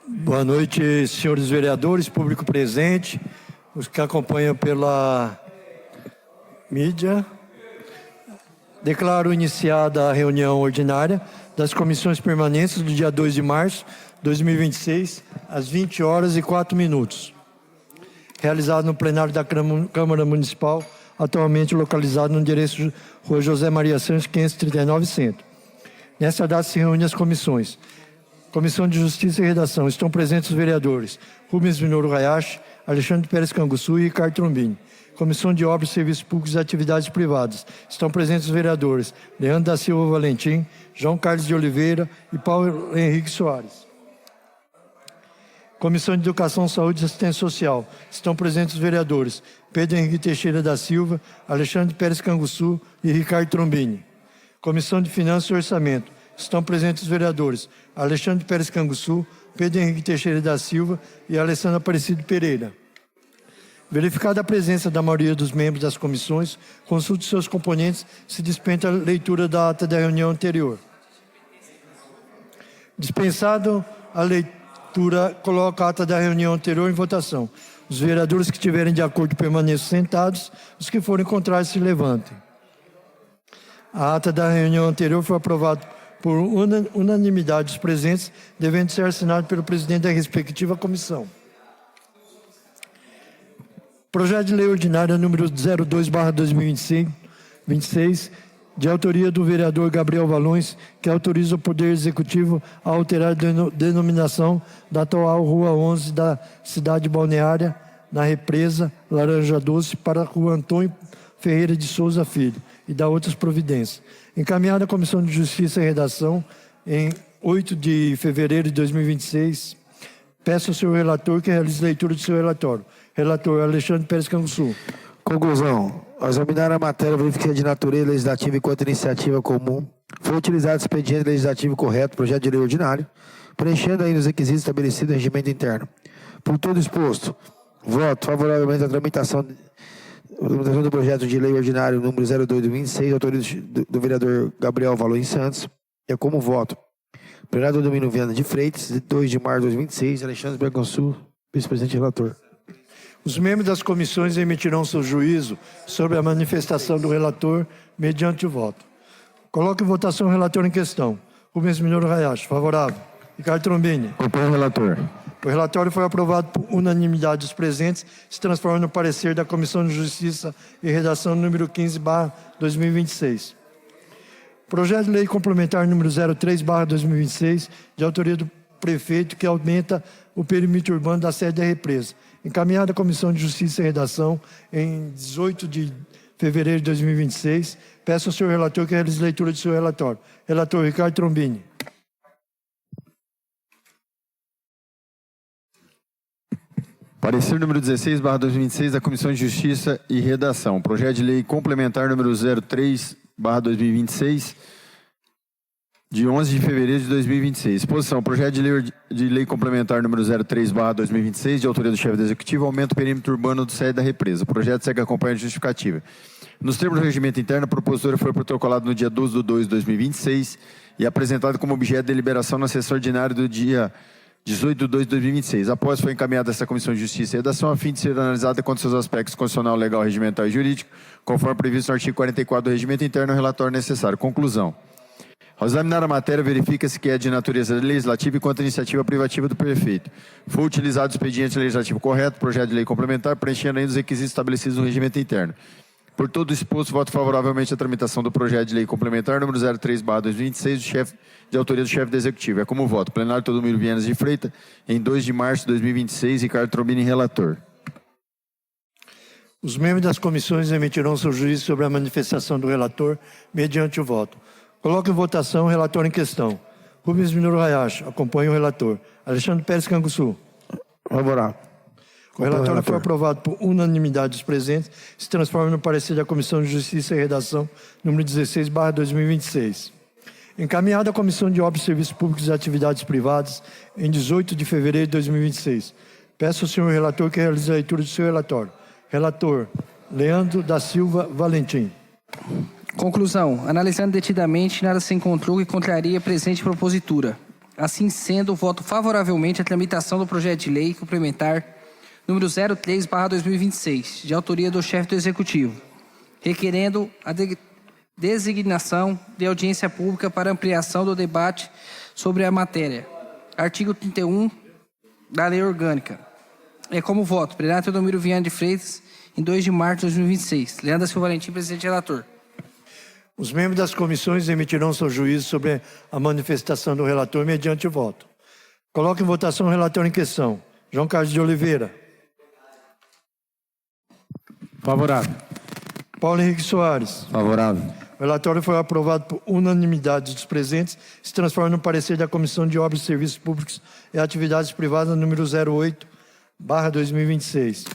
Boa noite, senhores vereadores, público presente, os que acompanham pela mídia. Declaro iniciada a reunião ordinária das comissões permanentes do dia 2 de março de 2026, às 20 horas e 4 minutos. Realizado no plenário da Câmara Municipal, atualmente localizado no endereço Rua José Maria Santos, 539 Centro. Nessa data se reúnem as comissões. Comissão de Justiça e Redação. Estão presentes os vereadores Rubens Minoru Hayashi, Alexandre Pérez Canguçu e Ricardo Trombini. Comissão de Obras, Serviços Públicos e Atividades Privadas. Estão presentes os vereadores Leandro da Silva Valentim, João Carlos de Oliveira e Paulo Henrique Soares. Comissão de Educação, Saúde e Assistência Social. Estão presentes os vereadores Pedro Henrique Teixeira da Silva, Alexandre Pérez Canguçu e Ricardo Trombini. Comissão de Finanças e Orçamento. Estão presentes os vereadores Alexandre Pérez Canguçu, Pedro Henrique Teixeira da Silva e Alessandro Aparecido Pereira. Verificada a presença da maioria dos membros das comissões, consulte seus componentes, se dispensa a leitura da ata da reunião anterior. Dispensado a leitura, coloca a ata da reunião anterior em votação. Os vereadores que estiverem de acordo permaneçam sentados, os que forem contrários se levantem. A ata da reunião anterior foi aprovada por unanimidade dos presentes, devendo ser assinado pelo presidente da respectiva comissão. Projeto de Lei Ordinária número 02/2026, de autoria do vereador Gabriel Valões, que autoriza o Poder Executivo a alterar a denominação da atual Rua 11 da cidade balneária, na represa Laranja Doce, para a Rua Antônio Ferreira de Souza Filho, e da outras providências. Encaminhada à Comissão de Justiça e Redação, em 8 de fevereiro de 2026, peço ao senhor relator que realize leitura do seu relatório. Relator Alexandre Pérez Canguçu. Conclusão. Ao examinar a matéria, verifiquei de natureza legislativa enquanto iniciativa comum. Foi utilizado expediente legislativo correto, projeto de lei ordinário, preenchendo ainda os requisitos estabelecidos no regimento interno. Por todo exposto, voto favoravelmente à tramitação do projeto de lei ordinário número 02/2026, autoria do vereador Gabriel Valões Santos. É como voto. Plenário do Domínio Viana de Freitas, 2 de março de 2026, Alexandre Bergançu, vice-presidente e relator. Os membros das comissões emitirão seu juízo sobre a manifestação do relator mediante o voto. Coloque em votação o relator em questão. Rubens Minoru Hayashi, favorável. Ricardo Trombini. Acompanho o relator. O relatório foi aprovado por unanimidade dos presentes, se transforma no parecer da Comissão de Justiça e Redação número 15/2026. Projeto de Lei Complementar número 03/2026, de autoria do prefeito, que aumenta o perímetro urbano da sede da represa. Encaminhada à Comissão de Justiça e Redação em 18 de fevereiro de 2026, peço ao senhor relator que realize leitura do seu relatório. Relator Ricardo Trombini. Parecer número 16/2026 da Comissão de Justiça e Redação. Projeto de Lei Complementar número 03/2026, de 11 de fevereiro de 2026. Exposição. Projeto de lei Complementar número 03/2026, de autoria do chefe do Executivo, aumenta o perímetro urbano do sede da represa. O projeto segue acompanhando a justificativa. Nos termos do regimento interno, a propositura foi protocolada no dia 12/2/2026 e apresentada como objeto de deliberação na sessão ordinária do dia 18/2/2026. Após foi encaminhada essa Comissão de Justiça e Redação a fim de ser analisada quanto aos seus aspectos constitucional, legal, regimental e jurídico, conforme previsto no artigo 44 do regimento interno, o relatório necessário. Conclusão. Ao examinar a matéria, verifica-se que é de natureza legislativa e quanto à iniciativa privativa do prefeito. Foi utilizado o expediente legislativo correto, projeto de lei complementar, preenchendo ainda os requisitos estabelecidos no regimento interno. Por todo exposto, voto favoravelmente à tramitação do projeto de lei complementar número 03/2026, de autoria do chefe do Executivo. É como voto. Plenário do Domínio Viana de Freitas, em 2 de março de 2026, Ricardo Trombini, relator. Os membros das comissões emitirão seu juízo sobre a manifestação do relator mediante o voto. Coloque em votação o relator em questão. Rubens Minoru Hayashi, acompanha o relator. Alexandre Pérez Canguçu. Favorável. O relatório foi aprovado por unanimidade dos presentes, se transforma no parecer da Comissão de Justiça e Redação, número 16/2026. Encaminhado à Comissão de Obras, Serviços Públicos e Atividades Privadas, em 18 de fevereiro de 2026. Peço ao senhor relator que realize a leitura do seu relatório. Relator Leandro da Silva Valentim. Conclusão. Analisando detidamente, nada se encontrou que contraria a presente propositura. Assim sendo, voto favoravelmente à tramitação do projeto de lei complementar número 03/2026, de autoria do chefe do Executivo, requerendo a designação de audiência pública para ampliação do debate sobre a matéria. Artigo 31 da Lei Orgânica. É como voto. Plenário Teodomiro Viana de Freitas, em 2 de março de 2026. Leandro Silva Valentim, presidente relator. Os membros das comissões emitirão seu juízo sobre a manifestação do relator mediante voto. Coloco em votação o relator em questão. João Carlos de Oliveira. Favorável. Paulo Henrique Soares. Favorável. O relatório foi aprovado por unanimidade dos presentes, se transforma no parecer da Comissão de Obras e Serviços Públicos e Atividades Privadas número 08/2026.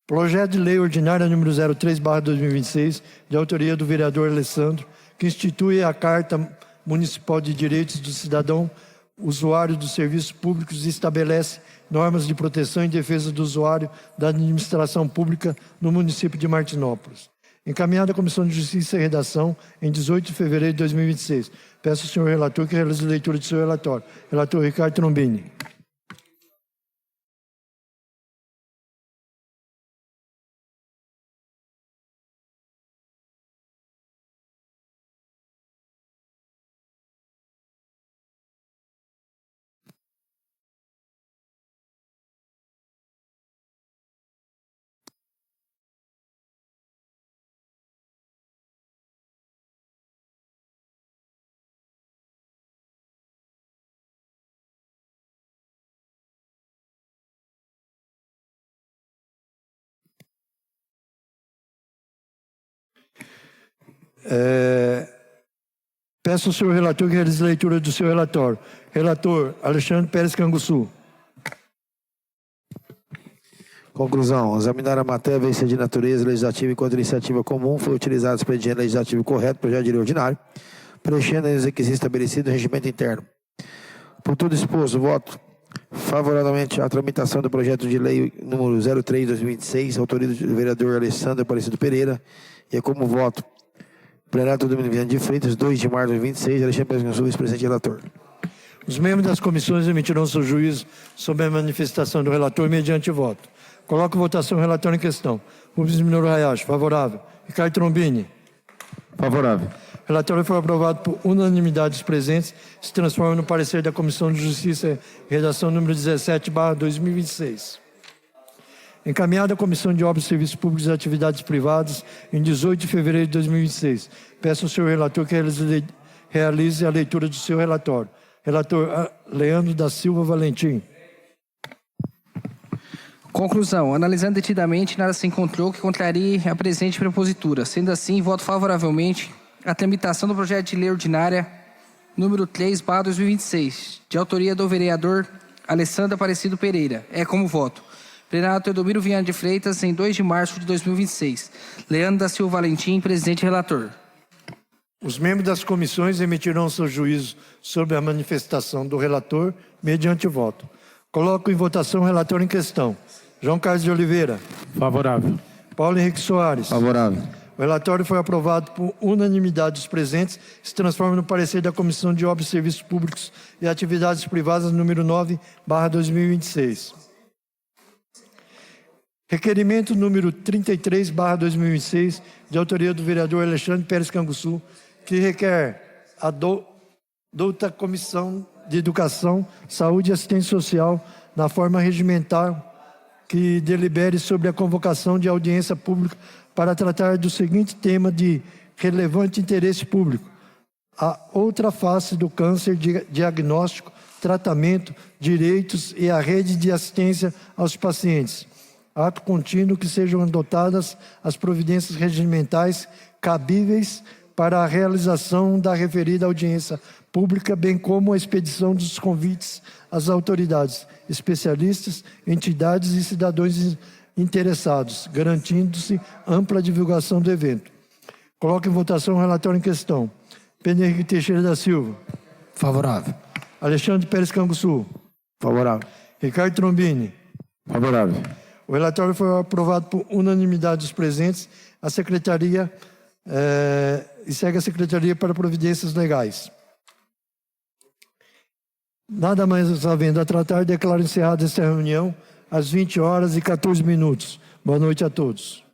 Projeto de Lei Ordinária número 03/2026, de autoria do vereador Alessandro, que institui a Carta Municipal de Direitos do Cidadão Usuário dos Serviços Públicos e estabelece normas de proteção e defesa do usuário da administração pública no município de Martinópolis. Encaminhada à Comissão de Justiça e Redação em 18 de fevereiro de 2026. Peço ao senhor relator que realize a leitura de seu relatório. Relator Ricardo Trombini. Peço ao senhor relator que realize a leitura do seu relatório. Relator Alexandre Pérez Canguçu. Conclusão. Examinar a matéria, ver se é de natureza legislativa e quanto iniciativa comum, foi utilizado o expediente legislativo correto, projeto de lei ordinário, preenchendo os requisitos estabelecidos no regimento interno. Por tudo exposto, voto favoravelmente à tramitação do projeto de lei número 03/2026, autoria do vereador Alessandro Aparecido Pereira, e é como voto plenário Teodomiro Viana de Freitas, 2 de março de 2026, Alexandre Pérez Canguçu, vice-presidente relator. Os membros das comissões emitirão seu juízo sobre a manifestação do relator mediante voto. Coloco em votação o relatório em questão. Rubens Minoro Hayashi, favorável. Ricardo Trombini. Favorável. O relatório foi aprovado por unanimidade dos presentes, se transforma no parecer da Comissão de Justiça e Redação número 17/2026. Encaminhada à Comissão de Obras e Serviços Públicos e Atividades Privadas em 18 de fevereiro de 2026. Peço ao senhor relator que realize a leitura do seu relatório. Relator Leandro da Silva Valentim. Conclusão. Analisando detidamente, nada se encontrou que contrarie a presente propositura. Sendo assim, voto favoravelmente à tramitação do projeto de lei ordinária número 3/2026, de autoria do vereador Alessandro Aparecido Pereira. É como voto. Plenário Teodomiro Viana de Freitas, em 2 de março de 2026. Leandro da Silva Valentim, presidente e relator. Os membros das comissões emitirão seu juízo sobre a manifestação do relator mediante voto. Coloco em votação o relator em questão. João Carlos de Oliveira. Favorável. Paulo Henrique Soares. Favorável. O relatório foi aprovado por unanimidade dos presentes, se transforma no parecer da Comissão de Obras e Serviços Públicos e Atividades Privadas número 9/2026. Requerimento número 33/2026, de autoria do vereador Alexandre Pérez Canguçu, que requer a douta Comissão de Educação, Saúde e Assistência Social, na forma regimental, que delibere sobre a convocação de audiência pública para tratar do seguinte tema de relevante interesse público: a outra face do câncer, diagnóstico, tratamento, direitos e a rede de assistência aos pacientes. Ato contínuo que sejam adotadas as providências regimentais cabíveis para a realização da referida audiência pública, bem como a expedição dos convites às autoridades, especialistas, entidades e cidadãos interessados, garantindo-se ampla divulgação do evento. Coloco em votação o relatório em questão. Pedro Henrique Teixeira da Silva. Favorável. Alexandre Pérez Canguçu. Favorável. Ricardo Trombini. Favorável. O relatório foi aprovado por unanimidade dos presentes. A Secretaria e segue a Secretaria para Providências Legais. Nada mais havendo a tratar, declaro encerrada esta reunião às 20 horas e 14 minutos. Boa noite a todos.